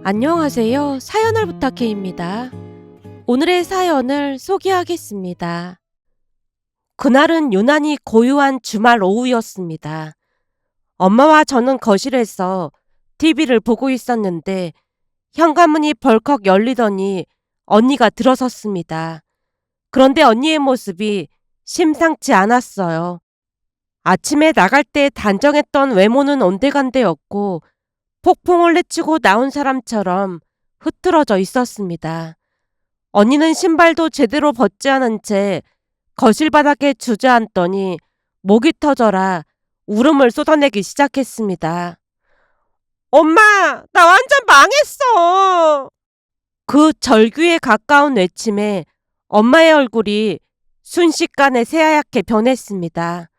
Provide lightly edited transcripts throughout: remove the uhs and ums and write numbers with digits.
안녕하세요. 사연을 부탁해입니다. 오늘의 사연을 소개하겠습니다. 그날은 유난히 고요한 주말 오후였습니다. 엄마와 저는 거실에서 TV를 보고 있었는데 현관문이 벌컥 열리더니 언니가 들어섰습니다. 그런데 언니의 모습이 심상치 않았어요. 아침에 나갈 때 단정했던 외모는 온데간데였고 폭풍을 내치고 나온 사람처럼 흐트러져 있었습니다. 언니는 신발도 제대로 벗지 않은 채 거실 바닥에 주저앉더니 목이 터져라 울음을 쏟아내기 시작했습니다. 엄마, 나 완전 망했어! 그 절규에 가까운 외침에 엄마의 얼굴이 순식간에 새하얗게 변했습니다.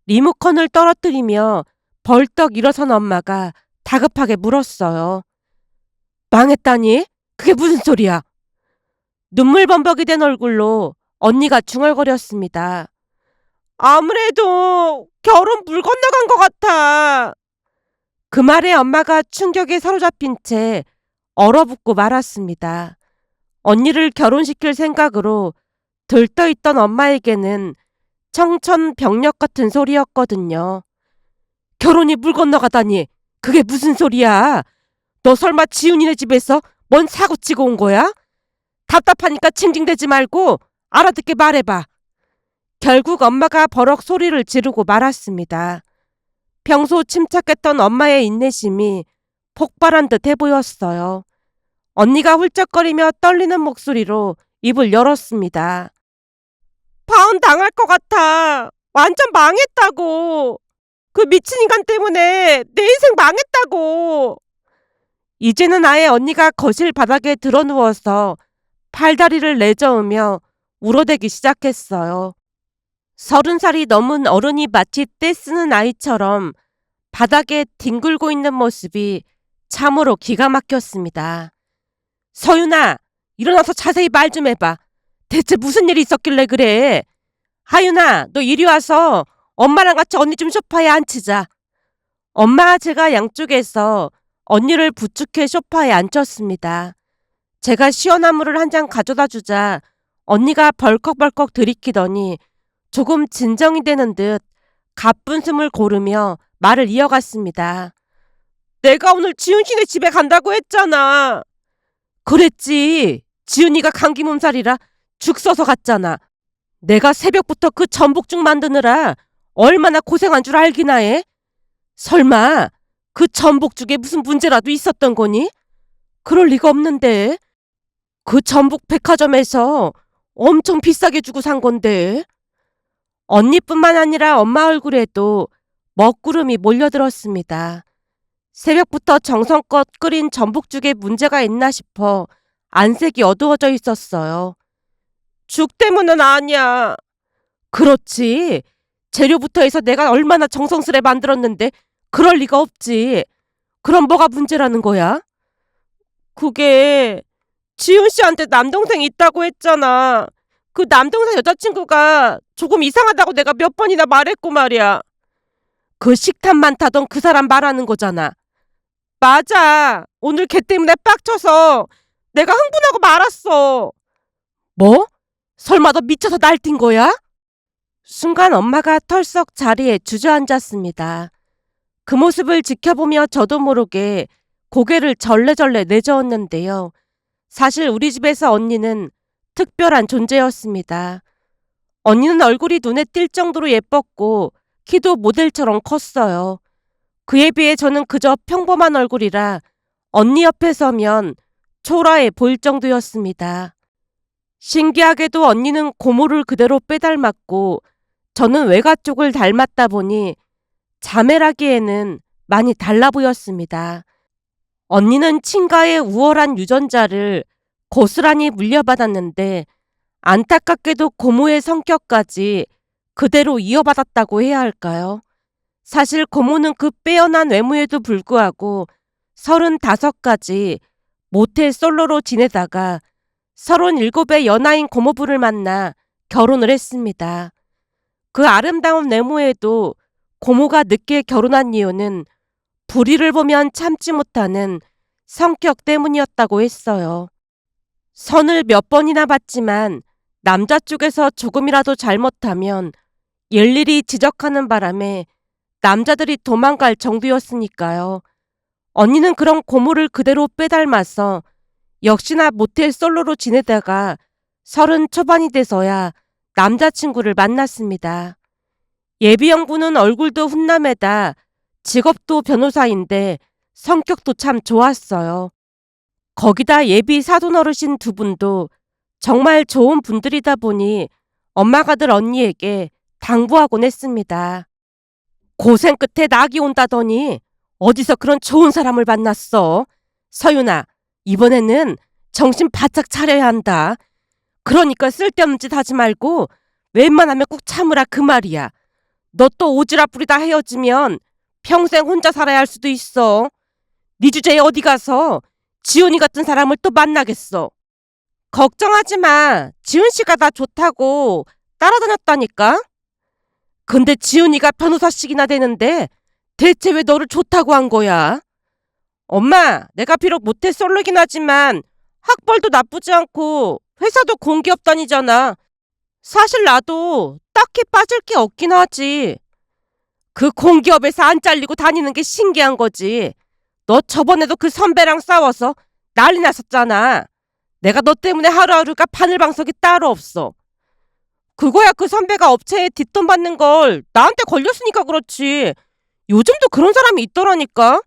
리모컨을 떨어뜨리며 벌떡 일어선 엄마가 다급하게 물었어요. 망했다니? 그게 무슨 소리야? 눈물 범벅이 된 얼굴로 언니가 중얼거렸습니다. 아무래도 결혼 물 건너간 것 같아. 그 말에 엄마가 충격에 사로잡힌 채 얼어붙고 말았습니다. 언니를 결혼시킬 생각으로 들떠있던 엄마에게는 청천벽력 같은 소리였거든요. 결혼이 물 건너가다니 그게 무슨 소리야? 너 설마 지훈이네 집에서 뭔 사고 치고 온 거야? 답답하니까 징징대지 말고 알아듣게 말해봐. 결국 엄마가 버럭 소리를 지르고 말았습니다. 평소 침착했던 엄마의 인내심이 폭발한 듯 해 보였어요. 언니가 훌쩍거리며 떨리는 목소리로 입을 열었습니다. 파혼 당할 것 같아. 완전 망했다고. 그 미친 인간 때문에 내 인생 망했다고. 이제는 아예 언니가 거실 바닥에 드러누워서 팔다리를 내저으며 울어대기 시작했어요. 30살이 넘은 어른이 마치 떼쓰는 아이처럼 바닥에 뒹굴고 있는 모습이 참으로 기가 막혔습니다. 서윤아, 일어나서 자세히 말 좀 해봐. 대체 무슨 일이 있었길래 그래? 하윤아, 너 이리 와서 엄마랑 같이 언니 좀 소파에 앉히자. 엄마와 제가 양쪽에서 언니를 부축해 소파에 앉혔습니다. 제가 시원한 물을 한 잔 가져다 주자 언니가 벌컥벌컥 들이키더니 조금 진정이 되는 듯 가쁜 숨을 고르며 말을 이어갔습니다. 내가 오늘 지훈 씨네 집에 간다고 했잖아. 그랬지. 지훈이가 감기 몸살이라 죽 써서 갔잖아. 내가 새벽부터 그 전복죽 만드느라 얼마나 고생한 줄 알기나 해? 설마 그 전복죽에 무슨 문제라도 있었던 거니? 그럴 리가 없는데. 그 전복 백화점에서 엄청 비싸게 주고 산 건데. 언니뿐만 아니라 엄마 얼굴에도 먹구름이 몰려들었습니다. 새벽부터 정성껏 끓인 전복죽에 문제가 있나 싶어 안색이 어두워져 있었어요. 죽 때문은 아니야. 그렇지. 재료부터 해서 내가 얼마나 정성스레 만들었는데 그럴 리가 없지. 그럼 뭐가 문제라는 거야? 그게 지훈 씨한테 남동생 있다고 했잖아. 그 남동생 여자친구가 조금 이상하다고 내가 몇 번이나 말했고 말이야. 그 식탐만 타던 그 사람 말하는 거잖아. 맞아. 오늘 걔 때문에 빡쳐서 내가 흥분하고 말았어. 뭐? 설마 너 미쳐서 날뛴 거야? 순간 엄마가 털썩 자리에 주저앉았습니다. 그 모습을 지켜보며 저도 모르게 고개를 절레절레 내저었는데요. 사실 우리 집에서 언니는 특별한 존재였습니다. 언니는 얼굴이 눈에 띌 정도로 예뻤고 키도 모델처럼 컸어요. 그에 비해 저는 그저 평범한 얼굴이라 언니 옆에 서면 초라해 보일 정도였습니다. 신기하게도 언니는 고모를 그대로 빼닮았고 저는 외가 쪽을 닮았다 보니 자매라기에는 많이 달라 보였습니다. 언니는 친가의 우월한 유전자를 고스란히 물려받았는데 안타깝게도 고모의 성격까지 그대로 이어받았다고 해야 할까요? 사실 고모는 그 빼어난 외모에도 불구하고 35까지 모태 솔로로 지내다가 37의 연하인 고모부를 만나 결혼을 했습니다. 그 아름다운 외모에도 고모가 늦게 결혼한 이유는 불의를 보면 참지 못하는 성격 때문이었다고 했어요. 선을 몇 번이나 봤지만 남자 쪽에서 조금이라도 잘못하면 일일이 지적하는 바람에 남자들이 도망갈 정도였으니까요. 언니는 그런 고무를 그대로 빼닮아서 역시나 모텔 솔로로 지내다가 30 초반이 돼서야 남자친구를 만났습니다. 예비영부는 얼굴도 훈남에다 직업도 변호사인데 성격도 참 좋았어요. 거기다 예비 사돈 어르신 두 분도 정말 좋은 분들이다 보니 엄마가 늘 언니에게 당부하곤 했습니다. 고생 끝에 낙이 온다더니 어디서 그런 좋은 사람을 만났어? 서윤아, 이번에는 정신 바짝 차려야 한다. 그러니까 쓸데없는 짓 하지 말고 웬만하면 꼭 참으라 그 말이야. 너 또 오지랖 부리다 헤어지면 평생 혼자 살아야 할 수도 있어. 네 주제에 어디 가서 지훈이 같은 사람을 또 만나겠어. 걱정하지 마. 지훈 씨가 나 좋다고 따라다녔다니까. 근데 지훈이가 변호사씩이나 되는데 대체 왜 너를 좋다고 한 거야? 엄마, 내가 비록 모태솔로긴 하지만 학벌도 나쁘지 않고 회사도 공기업 다니잖아. 사실 나도 딱히 빠질 게 없긴 하지. 그 공기업에서 안 잘리고 다니는 게 신기한 거지. 너 저번에도 그 선배랑 싸워서 난리 났었잖아. 내가 너 때문에 하루하루가 바늘방석이 따로 없어. 그거야 그 선배가 업체에 뒷돈 받는 걸 나한테 걸렸으니까 그렇지. 요즘도 그런 사람이 있더라니까.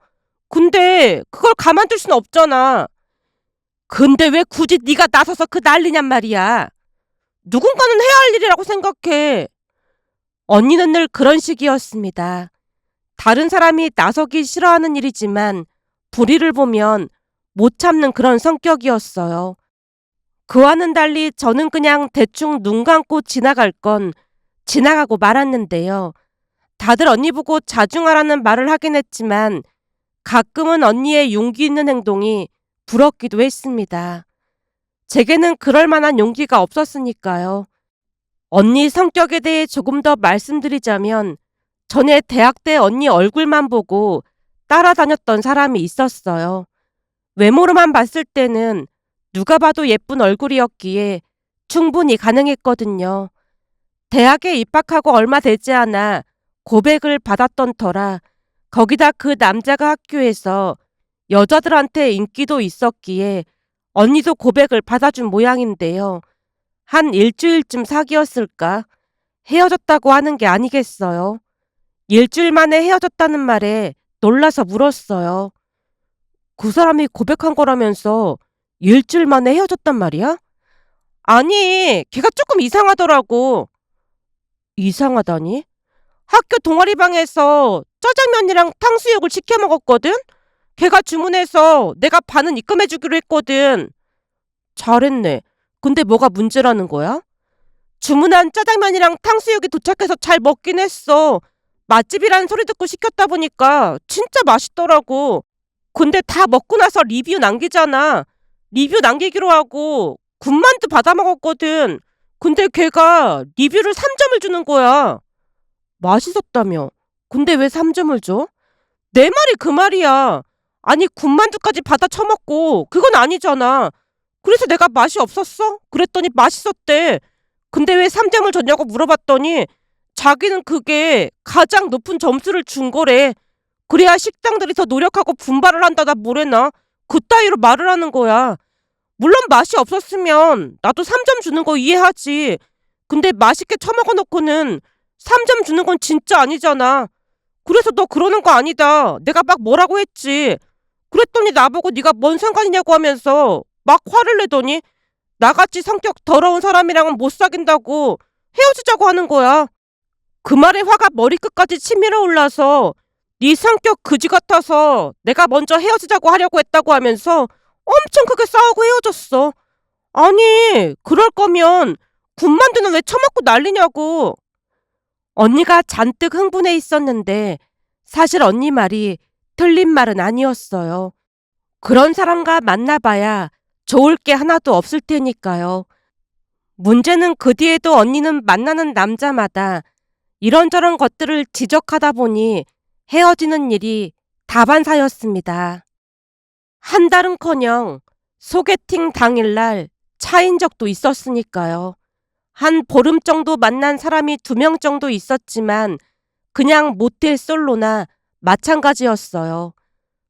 근데 그걸 가만둘 순 없잖아. 근데 왜 굳이 네가 나서서 그 난리냔 말이야. 누군가는 해야 할 일이라고 생각해. 언니는 늘 그런 식이었습니다. 다른 사람이 나서기 싫어하는 일이지만 불의를 보면 못 참는 그런 성격이었어요. 그와는 달리 저는 그냥 대충 눈 감고 지나갈 건 지나가고 말았는데요. 다들 언니 보고 자중하라는 말을 하긴 했지만 가끔은 언니의 용기 있는 행동이 부럽기도 했습니다. 제게는 그럴 만한 용기가 없었으니까요. 언니 성격에 대해 조금 더 말씀드리자면 전에 대학 때 언니 얼굴만 보고 따라다녔던 사람이 있었어요. 외모로만 봤을 때는 누가 봐도 예쁜 얼굴이었기에 충분히 가능했거든요. 대학에 입학하고 얼마 되지 않아 고백을 받았던 터라 거기다 그 남자가 학교에서 여자들한테 인기도 있었기에 언니도 고백을 받아준 모양인데요. 한 일주일쯤 사귀었을까? 헤어졌다고 하는 게 아니겠어요. 일주일 만에 헤어졌다는 말에 놀라서 물었어요. 그 사람이 고백한 거라면서 일주일 만에 헤어졌단 말이야? 아니, 걔가 조금 이상하더라고. 이상하다니? 학교 동아리방에서 짜장면이랑 탕수육을 시켜 먹었거든? 걔가 주문해서 내가 반은 입금해주기로 했거든. 잘했네. 근데 뭐가 문제라는 거야? 주문한 짜장면이랑 탕수육이 도착해서 잘 먹긴 했어. 맛집이라는 소리 듣고 시켰다 보니까 진짜 맛있더라고. 근데 다 먹고 나서 리뷰 남기잖아. 리뷰 남기기로 하고 군만두 받아 먹었거든. 근데 걔가 리뷰를 3점을 주는 거야. 맛있었다며. 근데 왜 3점을 줘? 내 말이 그 말이야. 아니 군만두까지 받아 처먹고 그건 아니잖아. 그래서 내가 맛이 없었어? 그랬더니 맛있었대. 근데 왜 3점을 줬냐고 물어봤더니 자기는 그게 가장 높은 점수를 준 거래. 그래야 식당들이 더 노력하고 분발을 한다다 뭐래나. 그따위로 말을 하는 거야. 물론 맛이 없었으면 나도 3점 주는 거 이해하지. 근데 맛있게 처먹어 놓고는 3점 주는 건 진짜 아니잖아. 그래서 너 그러는 거 아니다. 내가 막 뭐라고 했지. 그랬더니 나보고 네가 뭔 상관이냐고 하면서 막 화를 내더니 나같이 성격 더러운 사람이랑은 못 사귄다고 헤어지자고 하는 거야. 그 말에 화가 머리끝까지 치밀어 올라서 네 성격 그지 같아서 내가 먼저 헤어지자고 하려고 했다고 하면서 엄청 크게 싸우고 헤어졌어. 아니, 그럴 거면 군만두는 왜 처먹고 난리냐고. 언니가 잔뜩 흥분해 있었는데 사실 언니 말이 틀린 말은 아니었어요. 그런 사람과 만나봐야 좋을 게 하나도 없을 테니까요. 문제는 그 뒤에도 언니는 만나는 남자마다 이런저런 것들을 지적하다 보니 헤어지는 일이 다반사였습니다. 한 달은커녕 소개팅 당일날 차인 적도 있었으니까요. 한 보름 정도 만난 사람이 2명 정도 있었지만 그냥 모텔 솔로나 마찬가지였어요.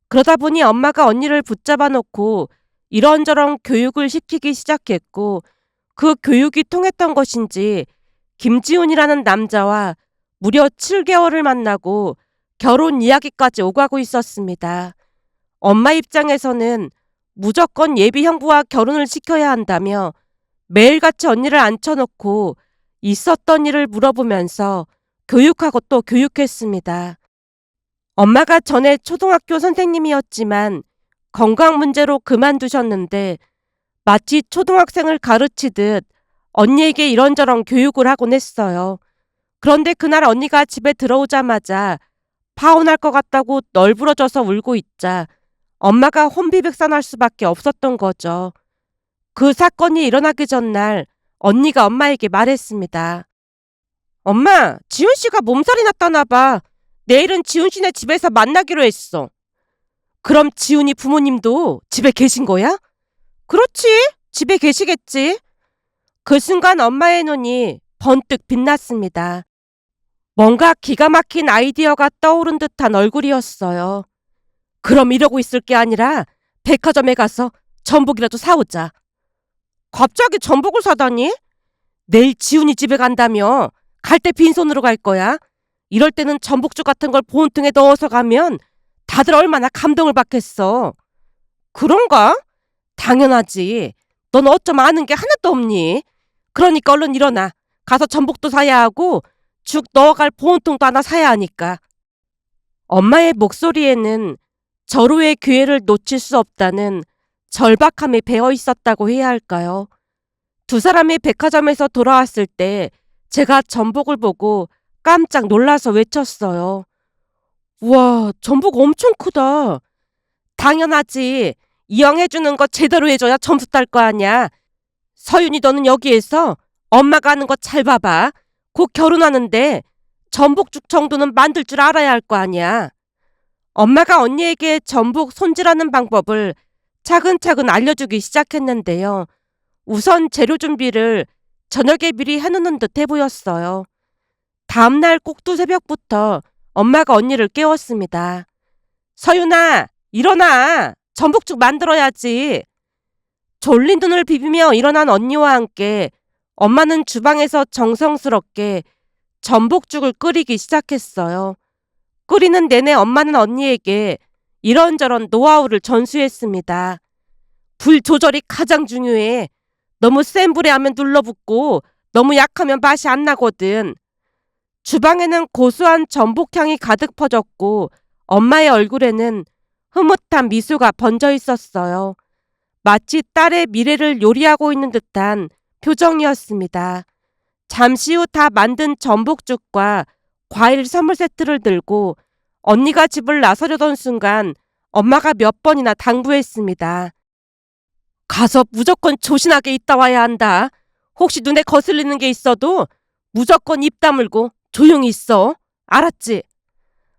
그러다 보니 엄마가 언니를 붙잡아 놓고 이런저런 교육을 시키기 시작했고, 그 교육이 통했던 것인지 김지훈이라는 남자와 무려 7개월을 만나고 결혼 이야기까지 오가고 있었습니다. 엄마 입장에서는 무조건 예비 형부와 결혼을 시켜야 한다며 매일같이 언니를 앉혀놓고 있었던 일을 물어보면서 교육하고 또 교육했습니다. 엄마가 전에 초등학교 선생님이었지만 건강 문제로 그만두셨는데 마치 초등학생을 가르치듯 언니에게 이런저런 교육을 하곤 했어요. 그런데 그날 언니가 집에 들어오자마자 파혼할 것 같다고 널브러져서 울고 있자 엄마가 혼비백산할 수밖에 없었던 거죠. 그 사건이 일어나기 전날 언니가 엄마에게 말했습니다. 엄마, 지훈 씨가 몸살이 났다나 봐. 내일은 지훈 씨네 집에서 만나기로 했어. 그럼 지훈이 부모님도 집에 계신 거야? 그렇지, 집에 계시겠지. 그 순간 엄마의 눈이 번뜩 빛났습니다. 뭔가 기가 막힌 아이디어가 떠오른 듯한 얼굴이었어요. 그럼 이러고 있을 게 아니라 백화점에 가서 전복이라도 사오자. 갑자기 전복을 사다니? 내일 지훈이 집에 간다며. 갈 때 빈손으로 갈 거야. 이럴 때는 전복죽 같은 걸 보온통에 넣어서 가면 다들 얼마나 감동을 받겠어. 그런가? 당연하지. 넌 어쩜 아는 게 하나도 없니? 그러니까 얼른 일어나. 가서 전복도 사야 하고 죽 넣어갈 보온통도 하나 사야 하니까. 엄마의 목소리에는 절호의 기회를 놓칠 수 없다는 절박함이 배어 있었다고 해야 할까요? 두 사람이 백화점에서 돌아왔을 때 제가 전복을 보고 깜짝 놀라서 외쳤어요. 우와, 전복 엄청 크다. 당연하지. 이왕 해주는 거 제대로 해줘야 점수 딸 거 아니야. 서윤이, 너는 여기에서 엄마가 하는 거 잘 봐봐. 곧 결혼하는데 전복죽 정도는 만들 줄 알아야 할 거 아니야. 엄마가 언니에게 전복 손질하는 방법을 차근차근 알려주기 시작했는데요. 우선 재료 준비를 저녁에 미리 해놓는 듯해 보였어요. 다음날 꼭두 새벽부터 엄마가 언니를 깨웠습니다. 서윤아, 일어나! 전복죽 만들어야지. 졸린 눈을 비비며 일어난 언니와 함께 엄마는 주방에서 정성스럽게 전복죽을 끓이기 시작했어요. 끓이는 내내 엄마는 언니에게 이런저런 노하우를 전수했습니다. 불 조절이 가장 중요해. 너무 센 불에 하면 눌러붙고 너무 약하면 맛이 안 나거든. 주방에는 고소한 전복향이 가득 퍼졌고 엄마의 얼굴에는 흐뭇한 미소가 번져 있었어요. 마치 딸의 미래를 요리하고 있는 듯한 표정이었습니다. 잠시 후 다 만든 전복죽과 과일 선물 세트를 들고 언니가 집을 나서려던 순간 엄마가 몇 번이나 당부했습니다. 가서 무조건 조신하게 있다 와야 한다. 혹시 눈에 거슬리는 게 있어도 무조건 입 다물고 조용히 있어. 알았지?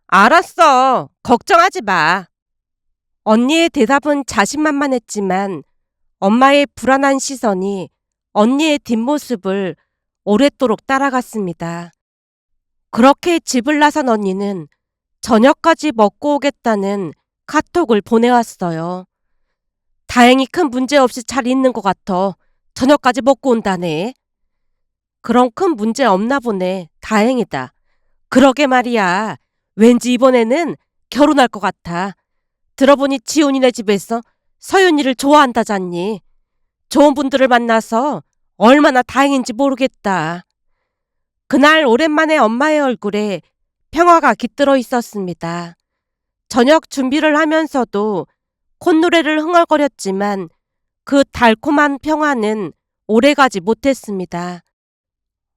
알았어. 걱정하지 마. 언니의 대답은 자신만만했지만 엄마의 불안한 시선이 언니의 뒷모습을 오랫도록 따라갔습니다. 그렇게 집을 나선 언니는 저녁까지 먹고 오겠다는 카톡을 보내왔어요. 다행히 큰 문제 없이 잘 있는 것 같아. 저녁까지 먹고 온다네. 그럼 큰 문제 없나 보네. 다행이다. 그러게 말이야. 왠지 이번에는 결혼할 것 같아. 들어보니 지훈이네 집에서 서윤이를 좋아한다잖니. 좋은 분들을 만나서 얼마나 다행인지 모르겠다. 그날 오랜만에 엄마의 얼굴에 평화가 깃들어 있었습니다. 저녁 준비를 하면서도 콧노래를 흥얼거렸지만 그 달콤한 평화는 오래가지 못했습니다.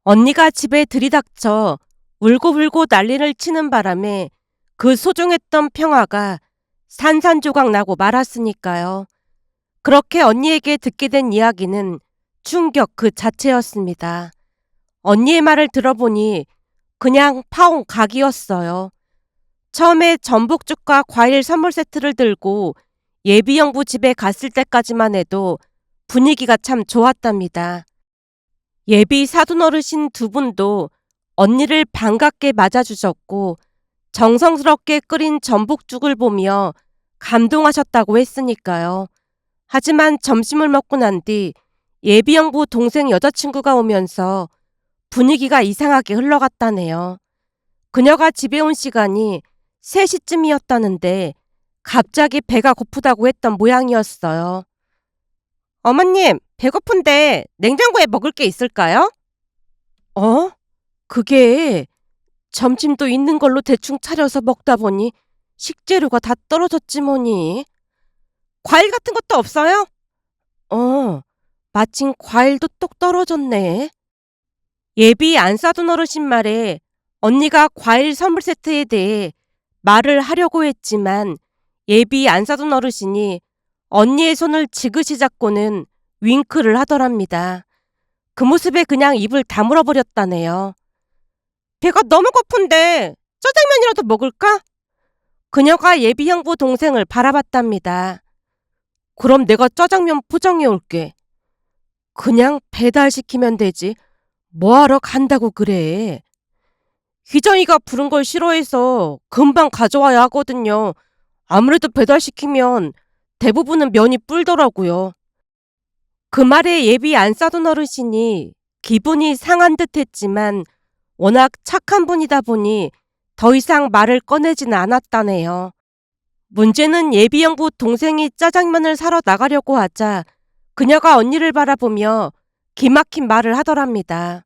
언니가 집에 들이닥쳐 울고불고 난리를 치는 바람에 그 소중했던 평화가 산산조각 나고 말았으니까요. 그렇게 언니에게 듣게 된 이야기는 충격 그 자체였습니다. 언니의 말을 들어보니 그냥 파혼 각이었어요. 처음에 전복죽과 과일 선물 세트를 들고 예비 형부 집에 갔을 때까지만 해도 분위기가 참 좋았답니다. 예비 사돈 어르신 두 분도 언니를 반갑게 맞아주셨고 정성스럽게 끓인 전복죽을 보며 감동하셨다고 했으니까요. 하지만 점심을 먹고 난 뒤 예비 형부 동생 여자친구가 오면서 분위기가 이상하게 흘러갔다네요. 그녀가 집에 온 시간이 3시쯤이었다는데 갑자기 배가 고프다고 했던 모양이었어요. 어머님, 배고픈데 냉장고에 먹을 게 있을까요? 어? 그게 점심도 있는 걸로 대충 차려서 먹다 보니 식재료가 다 떨어졌지 뭐니. 과일 같은 것도 없어요? 어, 마침 과일도 똑 떨어졌네. 예비 안 싸둔 어르신 말에 언니가 과일 선물 세트에 대해 말을 하려고 했지만 예비 안 싸둔 어르신이 언니의 손을 지그시 잡고는 윙크를 하더랍니다. 그 모습에 그냥 입을 다물어 버렸다네요. 배가 너무 고픈데 짜장면이라도 먹을까? 그녀가 예비 형부 동생을 바라봤답니다. 그럼 내가 짜장면 포장해 올게. 그냥 배달시키면 되지. 뭐하러 간다고 그래. 희정이가 부른 걸 싫어해서 금방 가져와야 하거든요. 아무래도 배달시키면 대부분은 면이 불더라고요. 그 말에 예비 안 싸둔 어르신이 기분이 상한 듯 했지만 워낙 착한 분이다 보니 더 이상 말을 꺼내지는 않았다네요. 문제는 예비 형부 동생이 짜장면을 사러 나가려고 하자 그녀가 언니를 바라보며 기막힌 말을 하더랍니다.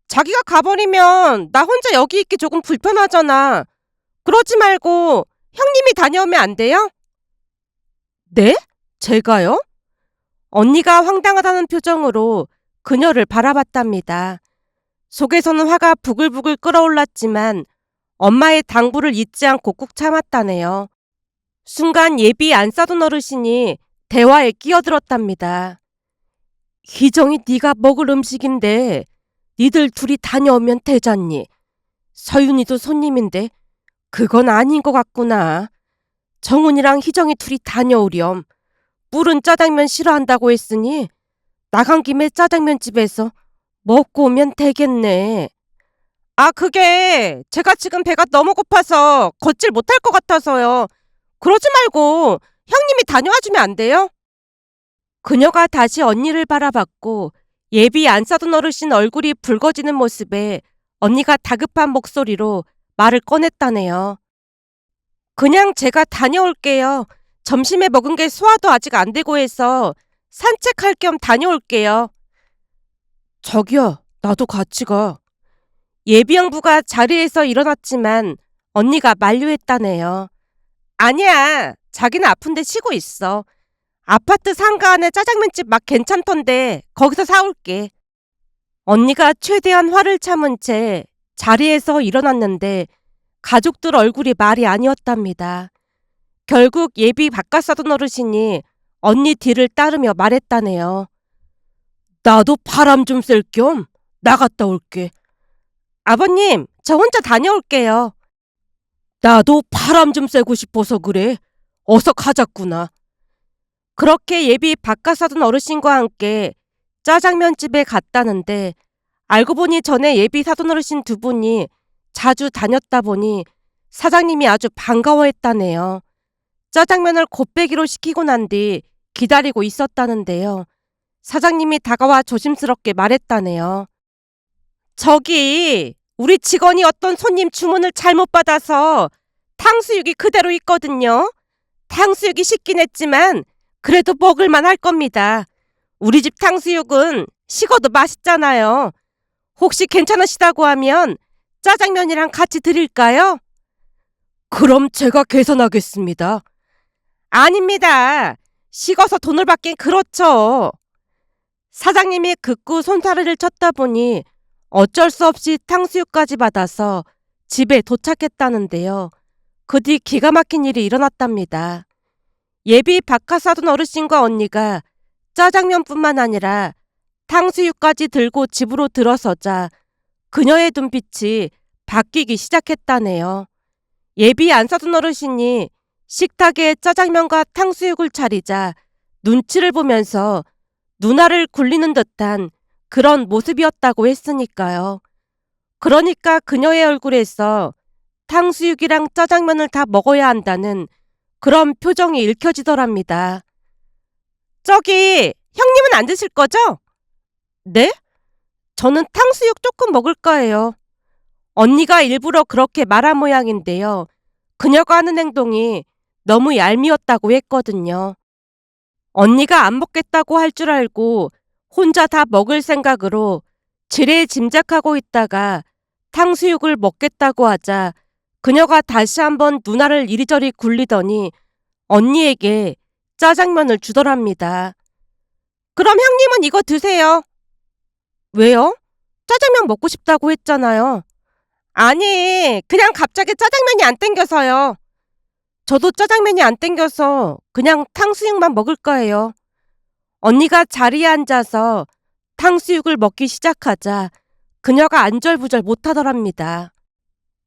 자기가 가버리면 나 혼자 여기 있기 조금 불편하잖아. 그러지 말고 형님이 다녀오면 안 돼요? 네? 제가요? 언니가 황당하다는 표정으로 그녀를 바라봤답니다. 속에서는 화가 부글부글 끓어올랐지만 엄마의 당부를 잊지 않고 꾹 참았다네요. 순간 예비 안 싸둔 어르신이 대화에 끼어들었답니다. 희정이 네가 먹을 음식인데 니들 둘이 다녀오면 되잖니. 서윤이도 손님인데 그건 아닌 것 같구나. 정훈이랑 희정이 둘이 다녀오렴. 뿔은 짜장면 싫어한다고 했으니 나간 김에 짜장면집에서 먹고 오면 되겠네. 아, 그게 제가 지금 배가 너무 고파서 걷질 못할 것 같아서요. 그러지 말고 형님이 다녀와 주면 안 돼요? 그녀가 다시 언니를 바라봤고 예비 안 싸둔 어르신 얼굴이 붉어지는 모습에 언니가 다급한 목소리로 말을 꺼냈다네요. 그냥 제가 다녀올게요. 점심에 먹은 게 소화도 아직 안 되고 해서 산책할 겸 다녀올게요. 저기요, 나도 같이 가. 예비 형부가 자리에서 일어났지만 언니가 만류했다네요. 아니야, 자기는 아픈데 쉬고 있어. 아파트 상가 안에 짜장면집 막 괜찮던데 거기서 사올게. 언니가 최대한 화를 참은 채 자리에서 일어났는데 가족들 얼굴이 말이 아니었답니다. 결국 예비 바깥 사돈 어르신이 언니 뒤를 따르며 말했다네요. 나도 바람 좀 쐴 겸 나갔다 올게. 아버님, 저 혼자 다녀올게요. 나도 바람 좀 쐬고 싶어서 그래. 어서 가자꾸나. 그렇게 예비 바깥 사돈 어르신과 함께 짜장면집에 갔다는데 알고 보니 전에 예비 사돈 어르신 두 분이 자주 다녔다 보니 사장님이 아주 반가워했다네요. 짜장면을 곱빼기로 시키고 난 뒤 기다리고 있었다는데요. 사장님이 다가와 조심스럽게 말했다네요. 저기 우리 직원이 어떤 손님 주문을 잘못 받아서 탕수육이 그대로 있거든요. 탕수육이 식긴 했지만 그래도 먹을만 할 겁니다. 우리 집 탕수육은 식어도 맛있잖아요. 혹시 괜찮으시다고 하면 짜장면이랑 같이 드릴까요? 그럼 제가 계산하겠습니다. 아닙니다. 식어서 돈을 받긴 그렇죠. 사장님이 극구 손사래를 쳤다 보니 어쩔 수 없이 탕수육까지 받아서 집에 도착했다는데요. 그 뒤 기가 막힌 일이 일어났답니다. 예비 바깥 사돈 어르신과 언니가 짜장면뿐만 아니라 탕수육까지 들고 집으로 들어서자 그녀의 눈빛이 바뀌기 시작했다네요. 예비 안 사돈 어르신이 식탁에 짜장면과 탕수육을 차리자 눈치를 보면서 누나를 굴리는 듯한 그런 모습이었다고 했으니까요. 그러니까 그녀의 얼굴에서 탕수육이랑 짜장면을 다 먹어야 한다는 그런 표정이 읽혀지더랍니다. 저기, 형님은 안 드실 거죠? 네? 저는 탕수육 조금 먹을까 해요. 언니가 일부러 그렇게 말한 모양인데요. 그녀가 하는 행동이 너무 얄미웠다고 했거든요. 언니가 안 먹겠다고 할 줄 알고 혼자 다 먹을 생각으로 지레 짐작하고 있다가 탕수육을 먹겠다고 하자 그녀가 다시 한번 누나를 이리저리 굴리더니 언니에게 짜장면을 주더랍니다. 그럼 형님은 이거 드세요. 왜요? 짜장면 먹고 싶다고 했잖아요. 아니, 그냥 갑자기 짜장면이 안 땡겨서요. 저도 짜장면이 안 땡겨서 그냥 탕수육만 먹을까 해요. 언니가 자리에 앉아서 탕수육을 먹기 시작하자 그녀가 안절부절 못하더랍니다.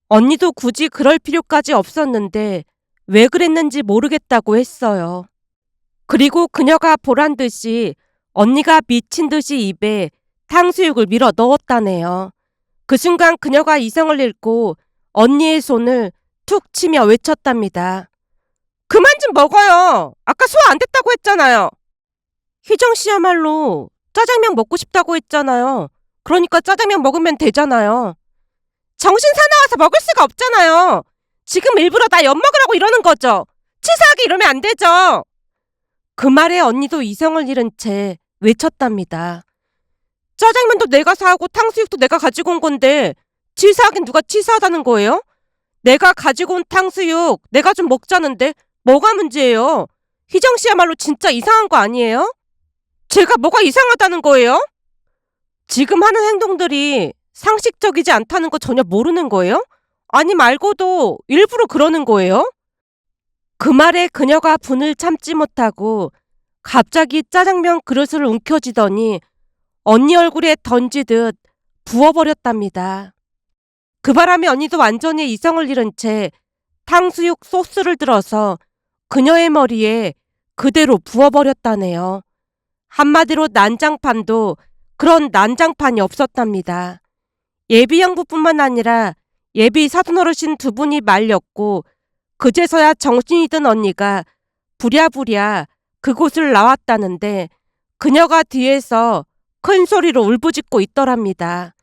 언니도 굳이 그럴 필요까지 없었는데 왜 그랬는지 모르겠다고 했어요. 그리고 그녀가 보란 듯이 언니가 미친 듯이 입에 탕수육을 밀어 넣었다네요. 그 순간 그녀가 이성을 잃고 언니의 손을 툭 치며 외쳤답니다. 그만 좀 먹어요. 아까 소화 안 됐다고 했잖아요. 희정 씨야말로 짜장면 먹고 싶다고 했잖아요. 그러니까 짜장면 먹으면 되잖아요. 정신 사나워서 먹을 수가 없잖아요. 지금 일부러 나 엿먹으라고 이러는 거죠. 치사하게 이러면 안 되죠. 그 말에 언니도 이성을 잃은 채 외쳤답니다. 짜장면도 내가 사고 탕수육도 내가 가지고 온 건데 치사하긴 누가 치사하다는 거예요? 내가 가지고 온 탕수육 내가 좀 먹자는데 뭐가 문제예요? 희정 씨야말로 진짜 이상한 거 아니에요? 제가 뭐가 이상하다는 거예요? 지금 하는 행동들이 상식적이지 않다는 거 전혀 모르는 거예요? 아니 말고도 일부러 그러는 거예요? 그 말에 그녀가 분을 참지 못하고 갑자기 짜장면 그릇을 움켜쥐더니 언니 얼굴에 던지듯 부어버렸답니다. 그 바람에 언니도 완전히 이성을 잃은 채 탕수육 소스를 들어서 그녀의 머리에 그대로 부어버렸다네요. 한마디로 난장판도 그런 난장판이 없었답니다. 예비 형부뿐만 아니라 예비 사돈어르신 두 분이 말렸고 그제서야 정신이 든 언니가 부랴부랴 그곳을 나왔다는데 그녀가 뒤에서 큰 소리로 울부짖고 있더랍니다.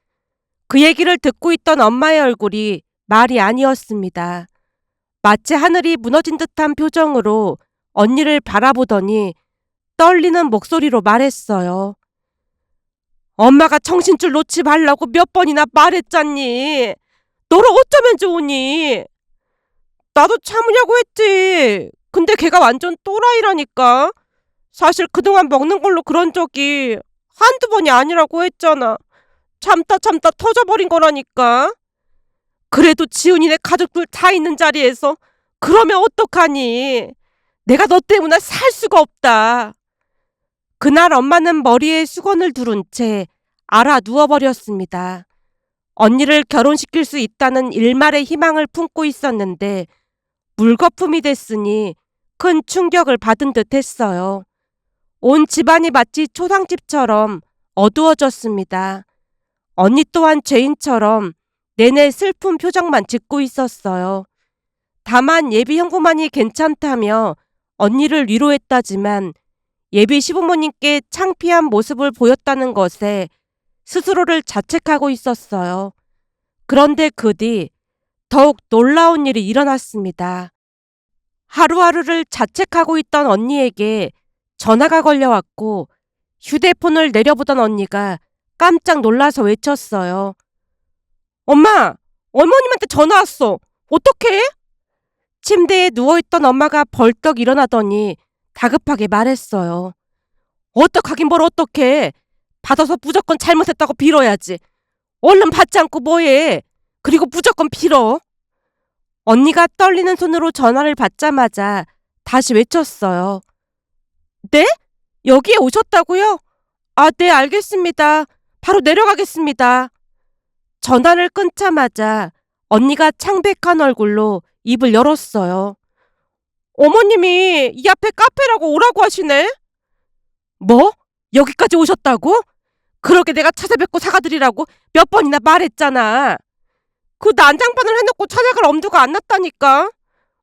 그 얘기를 듣고 있던 엄마의 얼굴이 말이 아니었습니다. 마치 하늘이 무너진 듯한 표정으로 언니를 바라보더니 떨리는 목소리로 말했어요. 엄마가 정신줄 놓지 말라고 몇 번이나 말했잖니. 너를 어쩌면 좋으니. 나도 참으려고 했지. 근데 걔가 완전 또라이라니까. 사실 그동안 먹는 걸로 그런 적이 한두 번이 아니라고 했잖아. 참다 참다 터져버린 거라니까. 그래도 지훈이네 가족들 다 있는 자리에서 그러면 어떡하니. 내가 너 때문에 살 수가 없다. 그날 엄마는 머리에 수건을 두른 채 알아 누워버렸습니다. 언니를 결혼시킬 수 있다는 일말의 희망을 품고 있었는데 물거품이 됐으니 큰 충격을 받은 듯 했어요. 온 집안이 마치 초상집처럼 어두워졌습니다. 언니 또한 죄인처럼 내내 슬픈 표정만 짓고 있었어요. 다만 예비 형부만이 괜찮다며 언니를 위로했다지만 예비 시부모님께 창피한 모습을 보였다는 것에 스스로를 자책하고 있었어요. 그런데 그 뒤 더욱 놀라운 일이 일어났습니다. 하루하루를 자책하고 있던 언니에게 전화가 걸려왔고 휴대폰을 내려보던 언니가 깜짝 놀라서 외쳤어요. 엄마! 어머님한테 전화 왔어! 어떡해? 침대에 누워있던 엄마가 벌떡 일어나더니 다급하게 말했어요. 어떡하긴 뭘 어떡해. 받아서 무조건 잘못했다고 빌어야지. 얼른 받지 않고 뭐해. 그리고 무조건 빌어. 언니가 떨리는 손으로 전화를 받자마자 다시 외쳤어요. 네? 여기에 오셨다고요? 아, 네, 알겠습니다. 바로 내려가겠습니다. 전화를 끊자마자 언니가 창백한 얼굴로 입을 열었어요. 어머님이 이 앞에 카페라고 오라고 하시네? 뭐? 여기까지 오셨다고? 그러게 내가 찾아뵙고 사과드리라고 몇 번이나 말했잖아. 그 난장판을 해놓고 찾아갈 엄두가 안 났다니까.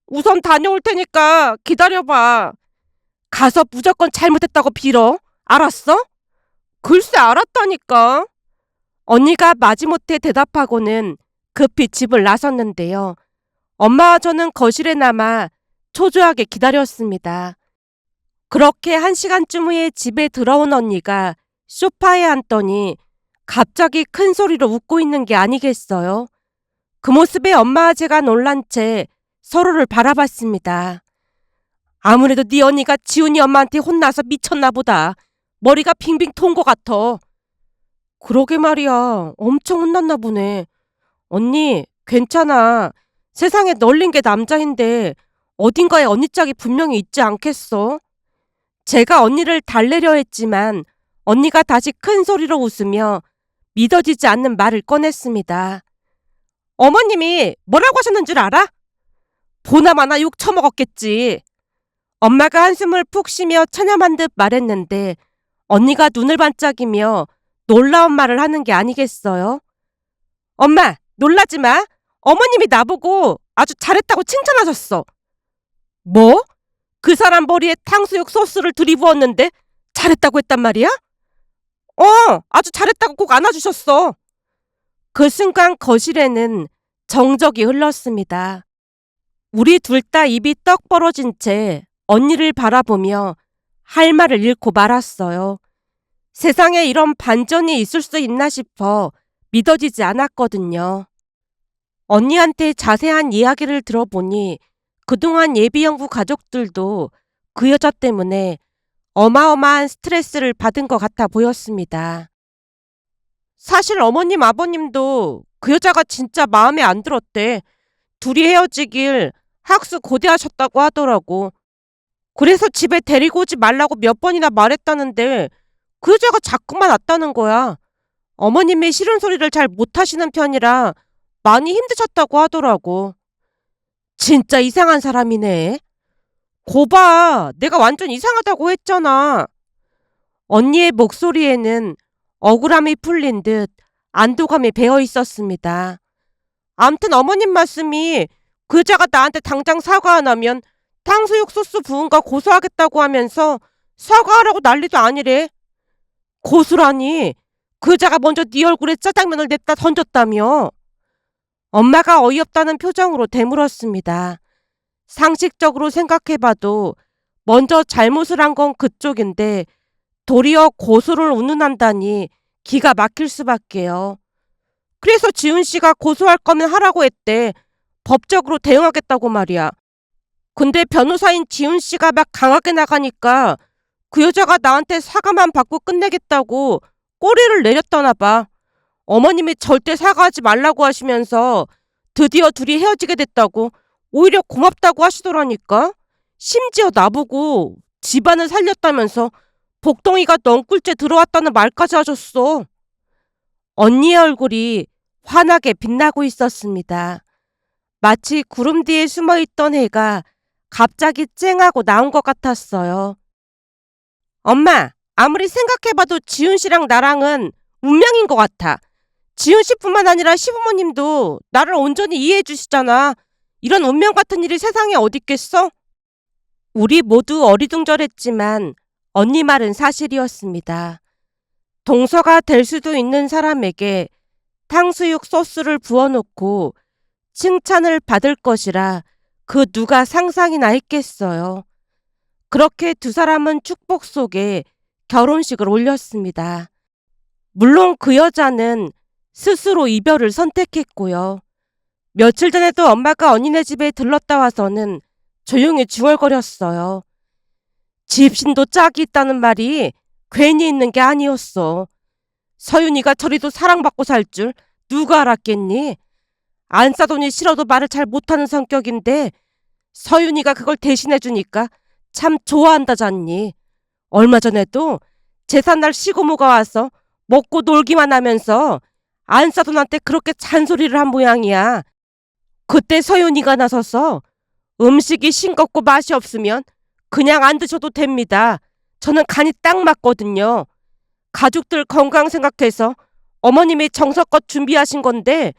우선 다녀올 테니까 기다려봐. 가서 무조건 잘못했다고 빌어. 알았어? 글쎄 알았다니까. 언니가 마지못해 대답하고는 급히 집을 나섰는데요. 엄마와 저는 거실에 남아 초조하게 기다렸습니다. 그렇게 1시간쯤 후에 집에 들어온 언니가 소파에 앉더니 갑자기 큰 소리로 웃고 있는 게 아니겠어요? 그 모습에 엄마와 제가 놀란 채 서로를 바라봤습니다. 아무래도 네 언니가 지훈이 엄마한테 혼나서 미쳤나 보다. 머리가 빙빙 돈 것 같아. 그러게 말이야. 엄청 혼났나 보네. 언니, 괜찮아. 세상에 널린 게 남자인데 어딘가에 언니 짝이 분명히 있지 않겠어? 제가 언니를 달래려 했지만 언니가 다시 큰 소리로 웃으며 믿어지지 않는 말을 꺼냈습니다. 어머님이 뭐라고 하셨는 줄 알아? 보나마나 욕 처먹었겠지. 엄마가 한숨을 푹 쉬며 체념한 듯 말했는데 언니가 눈을 반짝이며 놀라운 말을 하는 게 아니겠어요? 엄마, 놀라지 마. 어머님이 나보고 아주 잘했다고 칭찬하셨어. 뭐? 그 사람 머리에 탕수육 소스를 들이부었는데 잘했다고 했단 말이야? 아주 잘했다고 꼭 안아주셨어. 그 순간 거실에는 정적이 흘렀습니다. 우리 둘 다 입이 떡 벌어진 채 언니를 바라보며 할 말을 잃고 말았어요. 세상에 이런 반전이 있을 수 있나 싶어 믿어지지 않았거든요. 언니한테 자세한 이야기를 들어보니 그동안 예비연구 가족들도 그 여자 때문에 어마어마한 스트레스를 받은 것 같아 보였습니다. 사실 어머님 아버님도 그 여자가 진짜 마음에 안 들었대. 둘이 헤어지길 학수 고대하셨다고 하더라고. 그래서 집에 데리고 오지 말라고 몇 번이나 말했다는데 그 여자가 자꾸만 왔다는 거야. 어머님이 싫은 소리를 잘 못하시는 편이라 많이 힘드셨다고 하더라고. 진짜 이상한 사람이네. 고봐, 내가 완전 이상하다고 했잖아. 언니의 목소리에는 억울함이 풀린 듯 안도감이 배어 있었습니다. 암튼 어머님 말씀이 그 여자가 나한테 당장 사과 안 하면 탕수육 소스 부은 거 고소하겠다고 하면서 사과하라고 난리도 아니래. 고수라니, 그 여자가 먼저 네 얼굴에 짜장면을 냅다 던졌다며. 엄마가 어이없다는 표정으로 되물었습니다. 상식적으로 생각해봐도 먼저 잘못을 한 건 그쪽인데 도리어 고소를 운운한다니 기가 막힐 수밖에요. 그래서 지훈 씨가 고소할 거면 하라고 했대. 법적으로 대응하겠다고 말이야. 근데 변호사인 지훈 씨가 막 강하게 나가니까 그 여자가 나한테 사과만 받고 끝내겠다고 꼬리를 내렸다나 봐. 어머님이 절대 사과하지 말라고 하시면서 드디어 둘이 헤어지게 됐다고 오히려 고맙다고 하시더라니까. 심지어 나보고 집안을 살렸다면서 복덩이가 넝굴째 들어왔다는 말까지 하셨어. 언니의 얼굴이 환하게 빛나고 있었습니다. 마치 구름 뒤에 숨어있던 해가 갑자기 쨍하고 나온 것 같았어요. 엄마, 아무리 생각해봐도 지훈 씨랑 나랑은 운명인 것 같아. 지훈 씨뿐만 아니라 시부모님도 나를 온전히 이해해 주시잖아. 이런 운명 같은 일이 세상에 어딨겠어? 우리 모두 어리둥절했지만 언니 말은 사실이었습니다. 동서가 될 수도 있는 사람에게 탕수육 소스를 부어놓고 칭찬을 받을 것이라 그 누가 상상이나 했겠어요. 그렇게 두 사람은 축복 속에 결혼식을 올렸습니다. 물론 그 여자는 스스로 이별을 선택했고요. 며칠 전에도 엄마가 언니네 집에 들렀다 와서는 조용히 중얼거렸어요. 집신도 짝이 있다는 말이 괜히 있는 게 아니었어. 서윤이가 저리도 사랑받고 살 줄 누가 알았겠니? 안 싸더니 싫어도 말을 잘 못하는 성격인데 서윤이가 그걸 대신해 주니까 참 좋아한다잖니. 얼마 전에도 제삿날 시고모가 와서 먹고 놀기만 하면서 안사돈한테 그렇게 잔소리를 한 모양이야. 그때 서윤이가 나서서 음식이 싱겁고 맛이 없으면 그냥 안 드셔도 됩니다. 저는 간이 딱 맞거든요. 가족들 건강 생각해서 어머님이 정성껏 준비하신 건데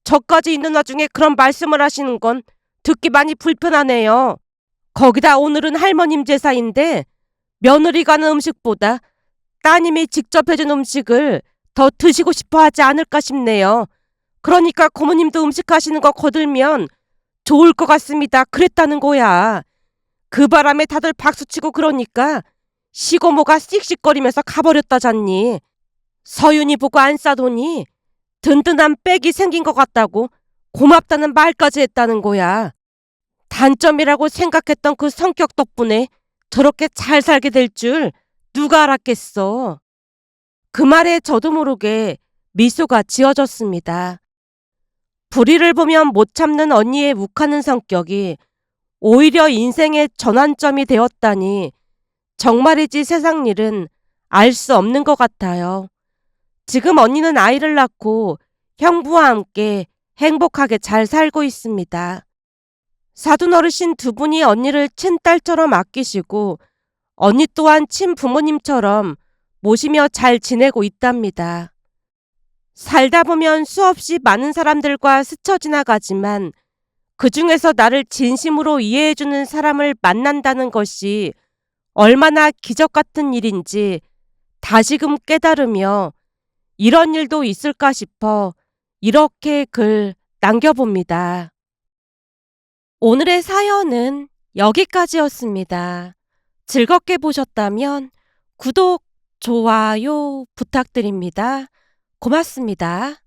저까지 있는 와중에 그런 말씀을 하시는 건 듣기 많이 불편하네요. 거기다 오늘은 할머님 제사인데 며느리가 하는 음식보다 따님이 직접 해준 음식을 더 드시고 싶어 하지 않을까 싶네요. 그러니까 고모님도 음식 하시는 거 거들면 좋을 것 같습니다. 그랬다는 거야. 그 바람에 다들 박수치고 그러니까 시고모가 씩씩거리면서 가버렸다잖니. 서윤이 보고 안 싸더니 든든한 백이 생긴 것 같다고 고맙다는 말까지 했다는 거야. 단점이라고 생각했던 그 성격 덕분에 저렇게 잘 살게 될 줄 누가 알았겠어. 그 말에 저도 모르게 미소가 지어졌습니다. 불의를 보면 못 참는 언니의 욱하는 성격이 오히려 인생의 전환점이 되었다니 정말이지 세상 일은 알 수 없는 것 같아요. 지금 언니는 아이를 낳고 형부와 함께 행복하게 잘 살고 있습니다. 사돈 어르신 두 분이 언니를 친딸처럼 아끼시고 언니 또한 친부모님처럼 모시며 잘 지내고 있답니다. 살다 보면 수없이 많은 사람들과 스쳐 지나가지만 그 중에서 나를 진심으로 이해해주는 사람을 만난다는 것이 얼마나 기적 같은 일인지 다시금 깨달으며 이런 일도 있을까 싶어 이렇게 글 남겨봅니다. 오늘의 사연은 여기까지였습니다. 즐겁게 보셨다면 구독, 좋아요 부탁드립니다. 고맙습니다.